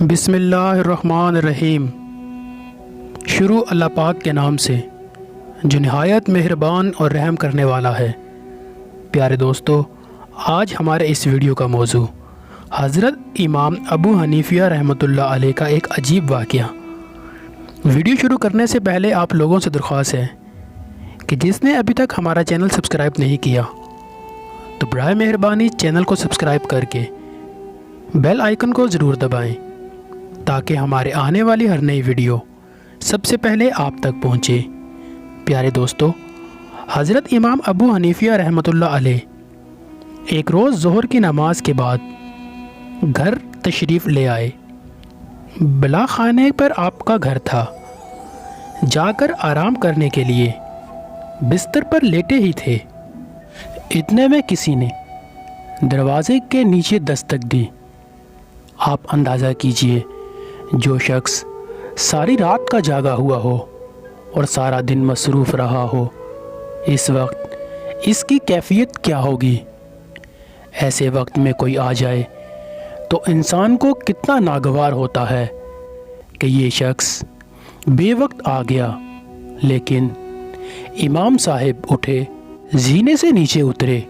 بسم اللہ الرحمن الرحیم۔ شروع اللہ پاک کے نام سے جو نہایت مہربان اور رحم کرنے والا ہے۔ پیارے دوستو، آج ہمارے اس ویڈیو کا موضوع حضرت امام ابو حنیفہ رحمۃ اللہ علیہ کا ایک عجیب واقعہ۔ ویڈیو شروع کرنے سے پہلے آپ لوگوں سے درخواست ہے کہ جس نے ابھی تک ہمارا چینل سبسکرائب نہیں کیا تو برائے مہربانی چینل کو سبسکرائب کر کے بیل آئیکن کو ضرور دبائیں تاکہ ہمارے آنے والی ہر نئی ویڈیو سب سے پہلے آپ تک پہنچے۔ پیارے دوستو، حضرت امام ابو حنیفہ رحمۃ اللہ علیہ ایک روز ظہر کی نماز کے بعد گھر تشریف لے آئے۔ بلا خانے پر آپ کا گھر تھا۔ جا کر آرام کرنے کے لیے بستر پر لیٹے ہی تھے، اتنے میں کسی نے دروازے کے نیچے دستک دی۔ آپ اندازہ کیجئے، جو شخص ساری رات کا جاگا ہوا ہو اور سارا دن مصروف رہا ہو، اس وقت اس کی کیفیت کیا ہوگی۔ ایسے وقت میں کوئی آ جائے تو انسان کو کتنا ناگوار ہوتا ہے کہ یہ شخص بے وقت آ گیا۔ لیکن امام صاحب اٹھے، زینے سے نیچے اترے،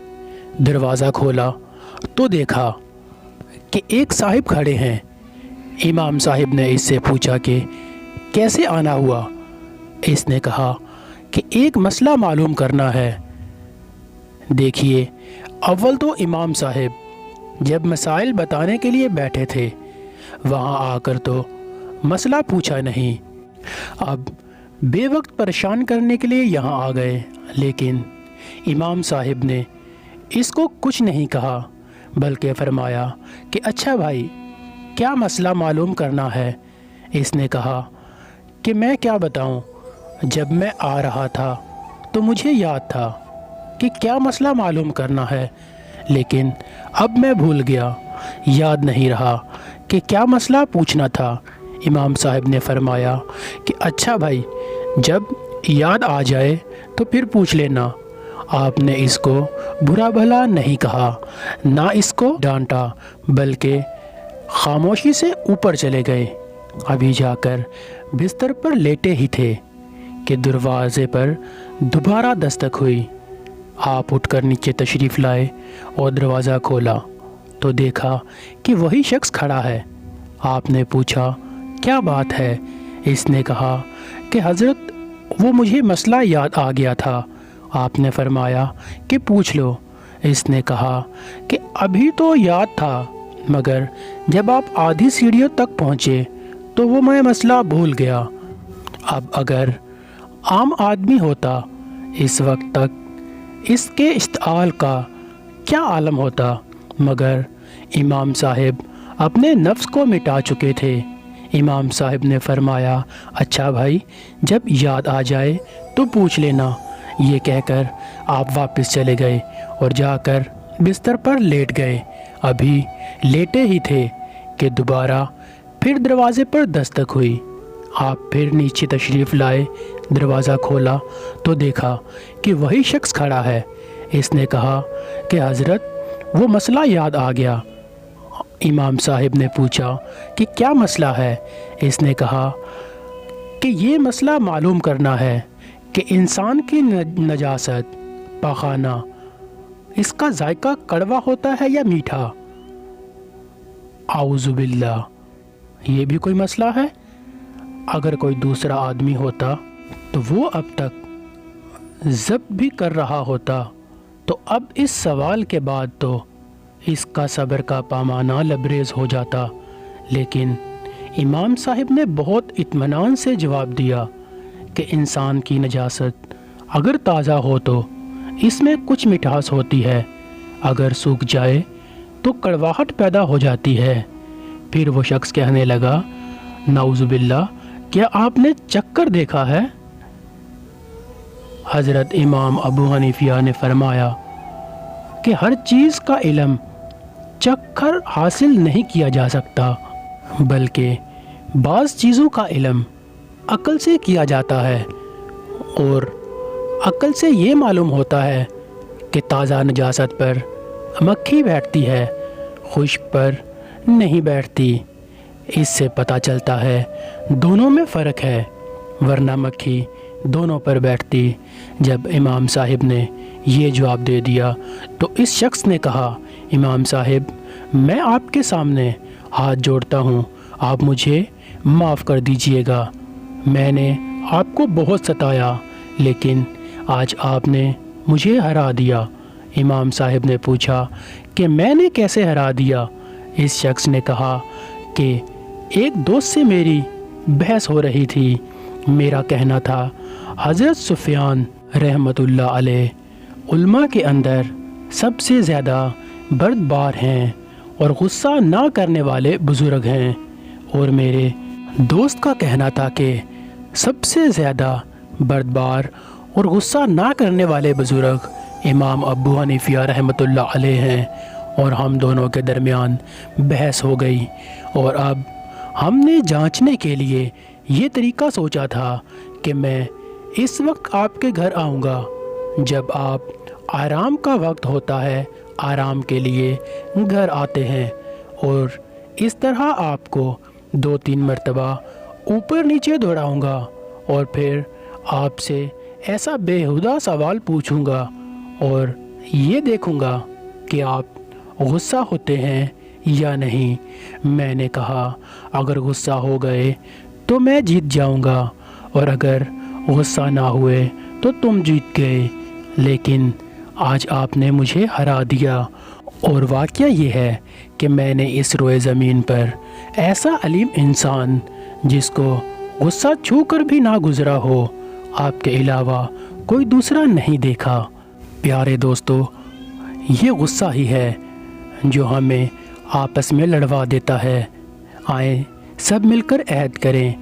دروازہ کھولا تو دیکھا کہ ایک صاحب کھڑے ہیں۔ امام صاحب نے اس سے پوچھا کہ کیسے آنا ہوا۔ اس نے کہا کہ ایک مسئلہ معلوم کرنا ہے۔ دیکھیے، اول تو امام صاحب جب مسائل بتانے کے لیے بیٹھے تھے، وہاں آ کر تو مسئلہ پوچھا نہیں، اب بے وقت پریشان کرنے کے لیے یہاں آ گئے۔ لیکن امام صاحب نے اس کو کچھ نہیں کہا، بلکہ فرمایا کہ اچھا بھائی، کیا مسئلہ معلوم کرنا ہے؟ اس نے کہا کہ میں کیا بتاؤں، جب میں آ رہا تھا تو مجھے یاد تھا کہ کیا مسئلہ معلوم کرنا ہے، لیکن اب میں بھول گیا، یاد نہیں رہا کہ کیا مسئلہ پوچھنا تھا۔ امام صاحب نے فرمایا کہ اچھا بھائی، جب یاد آ جائے تو پھر پوچھ لینا۔ آپ نے اس کو برا بھلا نہیں کہا، نہ اس کو ڈانٹا، بلکہ خاموشی سے اوپر چلے گئے۔ ابھی جا کر بستر پر لیٹے ہی تھے کہ دروازے پر دوبارہ دستک ہوئی۔ آپ اٹھ کر نیچے تشریف لائے اور دروازہ کھولا تو دیکھا کہ وہی شخص کھڑا ہے۔ آپ نے پوچھا کیا بات ہے؟ اس نے کہا کہ حضرت، وہ مجھے مسئلہ یاد آ گیا تھا۔ آپ نے فرمایا کہ پوچھ لو۔ اس نے کہا کہ ابھی تو یاد تھا، مگر جب آپ آدھی سیڑھیوں تک پہنچے تو وہ میں مسئلہ بھول گیا۔ اب اگر عام آدمی ہوتا اس وقت تک اس کے اشتعال کا کیا عالم ہوتا، مگر امام صاحب اپنے نفس کو مٹا چکے تھے۔ امام صاحب نے فرمایا اچھا بھائی، جب یاد آ جائے تو پوچھ لینا۔ یہ کہہ کر آپ واپس چلے گئے اور جا کر بستر پر لیٹ گئے۔ ابھی لیٹے ہی تھے کہ دوبارہ پھر دروازے پر دستک ہوئی۔ آپ پھر نیچے تشریف لائے، دروازہ کھولا تو دیکھا کہ وہی شخص کھڑا ہے۔ اس نے کہا کہ حضرت، وہ مسئلہ یاد آ گیا۔ امام صاحب نے پوچھا کہ کیا مسئلہ ہے؟ اس نے کہا کہ یہ مسئلہ معلوم کرنا ہے کہ انسان کی نجاست، پاخانہ، اس کا ذائقہ کڑوا ہوتا ہے یا میٹھا؟ اعوذ باللہ، یہ بھی کوئی مسئلہ ہے؟ اگر کوئی دوسرا آدمی ہوتا تو وہ اب تک ضبط بھی کر رہا ہوتا، تو اب اس سوال کے بعد تو اس کا صبر کا پیمانہ لبریز ہو جاتا۔ لیکن امام صاحب نے بہت اطمینان سے جواب دیا کہ انسان کی نجاست اگر تازہ ہو تو اس میں کچھ مٹھاس ہوتی ہے، اگر سوکھ جائے تو کڑواہٹ پیدا ہو جاتی ہے۔ پھر وہ شخص کہنے لگا نعوذ باللہ، کیا آپ نے چکر دیکھا ہے؟ حضرت امام ابو حنیفہ نے فرمایا کہ ہر چیز کا علم چکر حاصل نہیں کیا جا سکتا، بلکہ بعض چیزوں کا علم عقل سے کیا جاتا ہے، اور عقل سے یہ معلوم ہوتا ہے کہ تازہ نجاست پر مکھی بیٹھتی ہے، خشک پر نہیں بیٹھتی۔ اس سے پتہ چلتا ہے دونوں میں فرق ہے، ورنہ مکھی دونوں پر بیٹھتی۔ جب امام صاحب نے یہ جواب دے دیا تو اس شخص نے کہا، امام صاحب میں آپ کے سامنے ہاتھ جوڑتا ہوں، آپ مجھے معاف کر دیجئے گا، میں نے آپ کو بہت ستایا لیکن آج آپ نے مجھے ہرا دیا۔ امام صاحب نے پوچھا کہ میں نے کیسے ہرا دیا؟ اس شخص نے کہا کہ ایک دوست سے میری بحث ہو رہی تھی، میرا کہنا تھا حضرت سفیان رحمۃ اللہ علیہ علماء کے اندر سب سے زیادہ بردبار ہیں اور غصہ نہ کرنے والے بزرگ ہیں، اور میرے دوست کا کہنا تھا کہ سب سے زیادہ بردبار اور غصہ نہ کرنے والے بزرگ امام ابو حنیفہ رحمۃ اللہ علیہ ہیں، اور ہم دونوں کے درمیان بحث ہو گئی، اور اب ہم نے جانچنے کے لیے یہ طریقہ سوچا تھا کہ میں اس وقت آپ کے گھر آؤں گا جب آپ آرام کا وقت ہوتا ہے، آرام کے لیے گھر آتے ہیں، اور اس طرح آپ کو 2-3 مرتبہ اوپر نیچے دوڑاؤں گا اور پھر آپ سے ایسا بیہودہ سوال پوچھوں گا اور یہ دیکھوں گا کہ آپ غصہ ہوتے ہیں یا نہیں۔ میں نے کہا اگر غصہ ہو گئے تو میں جیت جاؤں گا، اور اگر غصہ نہ ہوئے تو تم جیت گئے، لیکن آج آپ نے مجھے ہرا دیا۔ اور واقعہ یہ ہے کہ میں نے اس روئے زمین پر ایسا علیم انسان جس کو غصہ چھو کر بھی نہ گزرا ہو، آپ کے علاوہ کوئی دوسرا نہیں دیکھا۔ پیارے دوستو، یہ غصہ ہی ہے جو ہمیں آپس میں لڑوا دیتا ہے۔ آئیں سب مل کر عہد کریں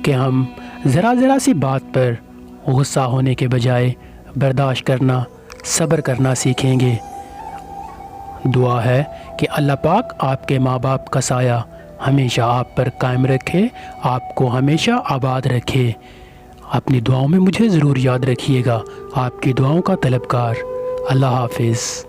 کہ ہم ذرا سی بات پر غصہ ہونے کے بجائے برداشت کرنا، صبر کرنا سیکھیں گے۔ دعا ہے کہ اللہ پاک آپ کے ماں باپ کا سایہ ہمیشہ آپ پر قائم رکھے، آپ کو ہمیشہ آباد رکھے۔ اپنی دعاؤں میں مجھے ضرور یاد رکھیے گا، آپ کی دعاؤں کا طلبگار۔ اللہ حافظ۔